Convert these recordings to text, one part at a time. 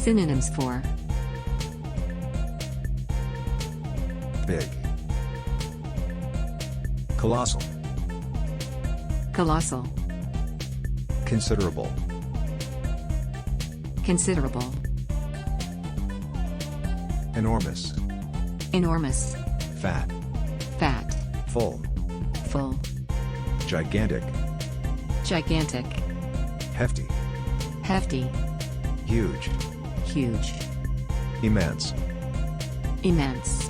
Synonyms for big, colossal, colossal, considerable, considerable, enormous, enormous, fat, fat, full, full, gigantic, gigantic, hefty, hefty, huge, huge, immense, immense,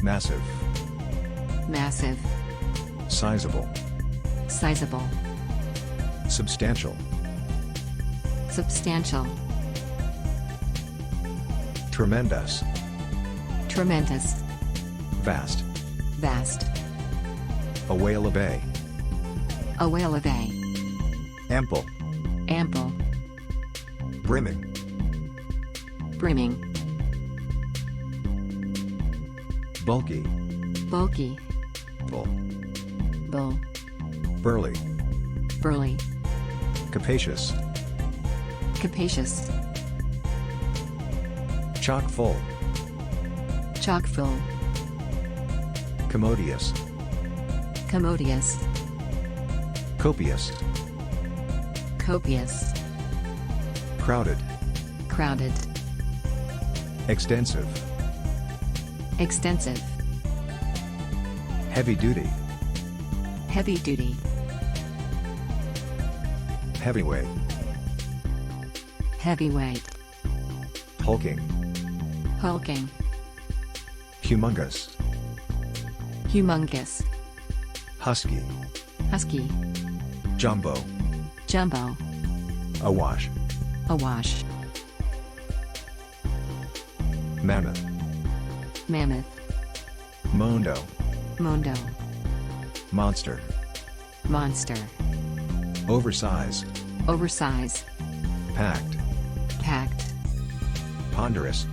massive, massive, sizable, sizable, substantial, substantial, tremendous, tremendous, vast, vast, a whale of a, a whale of a, ample, ample, brimming, brimming, bulky, bulky, full, bull, burly, burly, capacious, capacious, chock full, chock full, commodious, commodious, copious, copious, crowded, crowded, extensive, extensive, heavy duty, heavy duty, heavyweight, heavyweight, hulking, hulking, humongous, humongous, husky, husky, jumbo, jumbo, awash, awash, mammoth, mammoth, mondo, mondo, monster, monster, oversize, oversize, packed, packed, ponderous,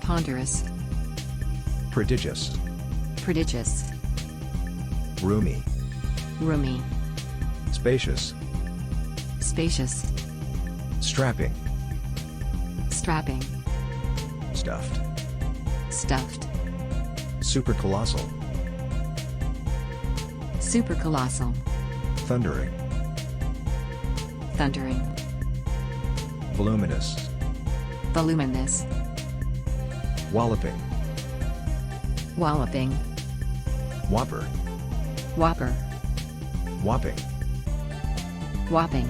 ponderous, prodigious, prodigious, roomy, roomy, spacious, spacious, strapping, strapping, stuffed, stuffed, supercolossal, supercolossal, thundering, thundering, voluminous, voluminous, walloping, walloping, whopper, whopper, whopping, whopping,